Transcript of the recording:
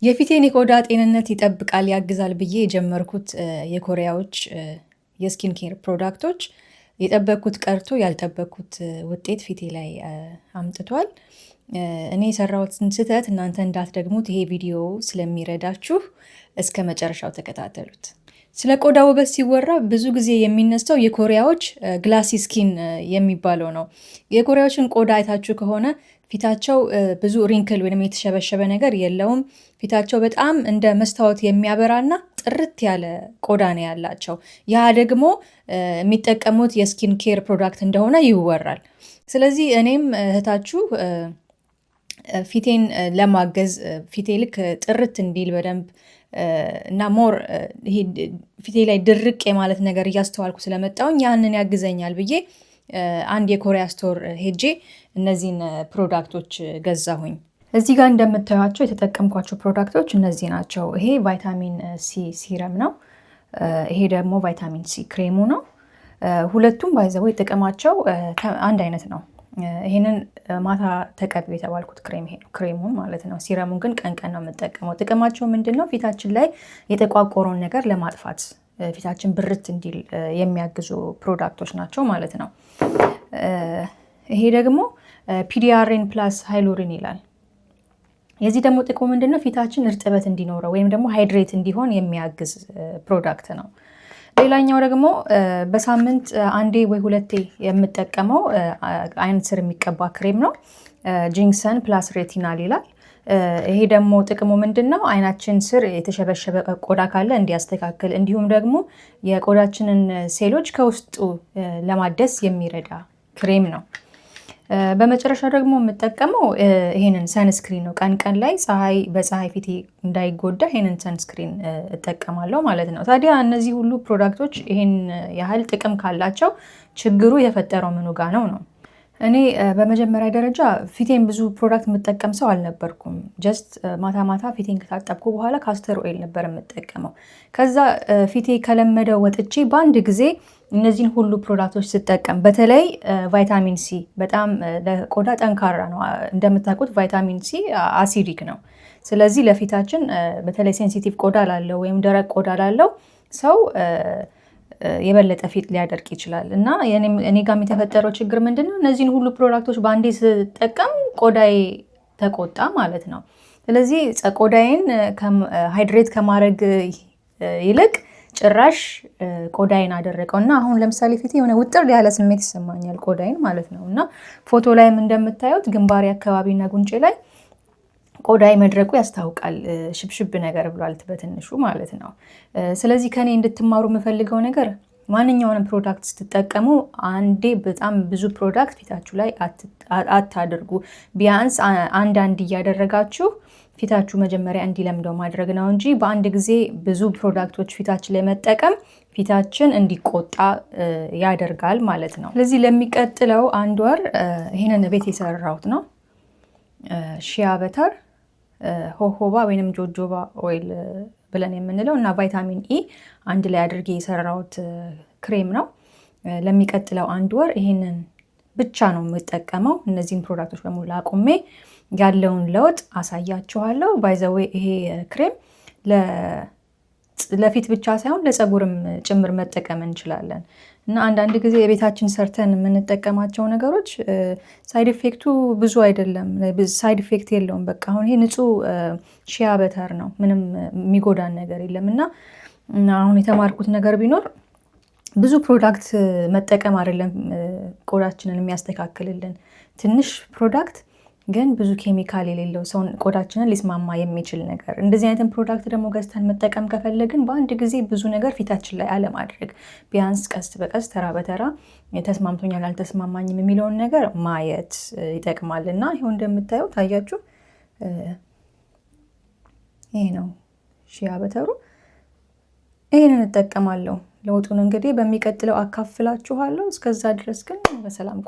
የፊቴን የቆዳ ጤንነት ይጠብቃል ያግዛል ብዬ የጀመርኩት የኮሪያዎች የስኪን ኬር ፕሮዳክቶች የጠበቅኩት ቀርቶ ያልጠበቅኩት ውጤት ፊቴ ላይ አምጥቷል። እኔ የሰራሁትን ስህተት እናንተ እንዳትደግሙት ይሄ ቪዲዮ ስለሚረዳችሁ እስከ መጨረሻው ተከታተሉት። ስለ ቆዳ ውበት ሲወራ ብዙ ጊዜ የሚነሳው የኮሪያዎች ግላሲ ስኪን የሚባለው ነው። የኮሪያዎችን ቆዳ አይታችሁ ከሆነ ፊታቸው ብዙ ሪንክል ወይም የተሸበሸበ ነገር የለውም። ፊታቸው በጣም እንደ መስታወት የሚያበራና ጥርት ያለ ቆዳ ነው ያላቸው። ያ ደግሞ የሚጠቀሙት የስኪን ኬር ፕሮዳክት እንደሆነ ይወራል። ስለዚህ እኔም እህታችሁ ፊቴን ለማገዝ ፊቴ ልክ ጥርት እንዲል በደንብ እና ሞር ፊቴ ላይ ድርቅ የማለት ነገር እያስተዋልኩ ስለመጣሁኝ ያንን ያግዘኛል ብዬ አንድ የኮሪያ ስቶር ሄጄ እነዚህን ፕሮዳክቶች ገዛሁኝ። እዚህ ጋር እንደምታዩቸው የተጠቀምኳቸው ፕሮዳክቶች እነዚህ ናቸው። ይሄ ቫይታሚን ሲ ሲረም ነው። ይሄ ደግሞ ቫይታሚን ሲ ክሬሙ ነው። ሁለቱም ባይዘው ጥቅማቸው አንድ አይነት ነው። ይሄንን ማታ ተቀቢው የተባልኩት ክሬም ይሄ ነው፣ ክሬሙን ማለት ነው። ሲረሙን ግን ቀን ቀን ነው የምጠቀመው። ጥቅማቸው ምንድነው? ፊታችን ላይ የተቋቆረውን ነገር ለማጥፋት ፊታችን ብርት እንዲል የሚያግዙ ፕሮዳክቶች ናቸው ማለት ነው። ይሄ ደግሞ ፒዲአርኤን ፕላስ ሃይሉሪን ይላል። የዚህ ደግሞ ጥቅሙ ምንድነው? ፊታችን እርጥበት እንዲኖረው ወይም ደግሞ ሃይድሬት እንዲሆን የሚያግዝ ፕሮዳክት ነው። ሌላኛው ደግሞ በሳምንት አንዴ ወይ ሁለቴ የምጠቀመው አይን ስር የሚቀባ ክሬም ነው። ጂንክሰን ፕላስ ሬቲናል ይላል። ይሄ ደግሞ ጥቅሙ ምንድነው? አይናችን ስር የተሸበሸበ ቆዳ ካለ እንዲያስተካክል እንዲሁም ደግሞ የቆዳችንን ሴሎች ከውስጡ ለማደስ የሚረዳ ክሬም ነው። በመጨረሻ ደግሞ የምጠቀመው ይሄንን ሰንስክሪን ነው። ቀን ቀን ላይ በፀሐይ ፊቴ እንዳይጎዳ ይሄንን ሰንስክሪን እጠቀማለሁ ማለት ነው። ታዲያ እነዚህ ሁሉ ፕሮዳክቶች ይሄን ያህል ጥቅም ካላቸው ችግሩ የፈጠረው ምኑ ጋ ነው? እኔ በመጀመሪያ ደረጃ ፊቴን ብዙ ፕሮዳክት የምጠቀም ሰው አልነበርኩም። ጀስት ማታ ማታ ፊቴን ከታጠብኩ በኋላ ካስተር ኦይል ነበር የምጠቀመው። ከዛ ፊቴ ከለመደው ወጥቼ በአንድ ጊዜ እነዚህን ሁሉ ፕሮዳክቶች ስጠቀም፣ በተለይ ቫይታሚን ሲ በጣም ለቆዳ ጠንካራ ነው። እንደምታውቁት ቫይታሚን ሲ አሲዲክ ነው። ስለዚህ ለፊታችን በተለይ ሴንሲቲቭ ቆዳ ላለው ወይም ደረቅ ቆዳ ላለው ሰው የበለጠ ፊት ሊያደርቅ ይችላል። እና እኔ ጋም የተፈጠረው ችግር ምንድነው? እነዚህን ሁሉ ፕሮዳክቶች በአንዴ ስጠቀም ቆዳዬ ተቆጣ ማለት ነው። ስለዚህ ቆዳዬን ሃይድሬት ከማድረግ ይልቅ ጭራሽ ቆዳዬን አደረቀው እና አሁን ለምሳሌ ፊቴ የሆነ ውጥር ያለ ስሜት ይሰማኛል ቆዳዬን ማለት ነው። እና ፎቶ ላይም እንደምታዩት ግንባሬ አካባቢና ጉንጬ ላይ ቆዳይ መድረቁ ያስታውቃል። ሽብሽብ ነገር ብሏል በትንሹ ማለት ነው። ስለዚህ ከኔ እንድትማሩ የምፈልገው ነገር ማንኛውንም ፕሮዳክት ስትጠቀሙ አንዴ በጣም ብዙ ፕሮዳክት ፊታችሁ ላይ አታድርጉ። ቢያንስ አንድ እያደረጋችሁ ፊታችሁ መጀመሪያ እንዲለምደው ማድረግ ነው እንጂ በአንድ ጊዜ ብዙ ፕሮዳክቶች ፊታችን ላይ መጠቀም ፊታችን እንዲቆጣ ያደርጋል ማለት ነው። ስለዚህ ለሚቀጥለው አንድ ወር ይሄንን ቤት የሰራሁት ነው። ሺያ በተር ሆሆባ ወይንም ጆጆባ ኦይል ብለን የምንለው እና ቫይታሚን ኢ አንድ ላይ አድርጌ የሰራሁት ክሬም ነው። ለሚቀጥለው አንድ ወር ይሄንን ብቻ ነው የምጠቀመው። እነዚህን ፕሮዳክቶች በሙሉ አቁሜ ያለውን ለውጥ አሳያችኋለሁ። ባይ ዘ ዌይ ይሄ ክሬም ለፊት ብቻ ሳይሆን ለፀጉርም ጭምር መጠቀም እንችላለን። እና አንዳንድ ጊዜ የቤታችን ሰርተን የምንጠቀማቸው ነገሮች ሳይድ ኢፌክቱ ብዙ አይደለም፣ ሳይድ ኢፌክት የለውም። በቃ አሁን ይሄ ንጹህ ሺያ በተር ነው፣ ምንም የሚጎዳን ነገር የለም። እና አሁን የተማርኩት ነገር ቢኖር ብዙ ፕሮዳክት መጠቀም አይደለም ቆዳችንን የሚያስተካክልልን፣ ትንሽ ፕሮዳክት ግን ብዙ ኬሚካል የሌለው ሰውን ቆዳችንን ሊስማማ የሚችል ነገር። እንደዚህ አይነት ፕሮዳክት ደግሞ ገዝተን መጠቀም ከፈለግን በአንድ ጊዜ ብዙ ነገር ፊታችን ላይ አለማድረግ፣ ቢያንስ ቀስ በቀስ ተራ በተራ ተስማምቶኛል አልተስማማኝም የሚለውን ነገር ማየት ይጠቅማል። እና ይኸው እንደምታየው ታያችሁ፣ ይሄ ነው ሺያ በተሩ። ይሄንን እጠቀማለሁ። ለውጡን እንግዲህ በሚቀጥለው አካፍላችኋለሁ። እስከዛ ድረስ ግን በሰላም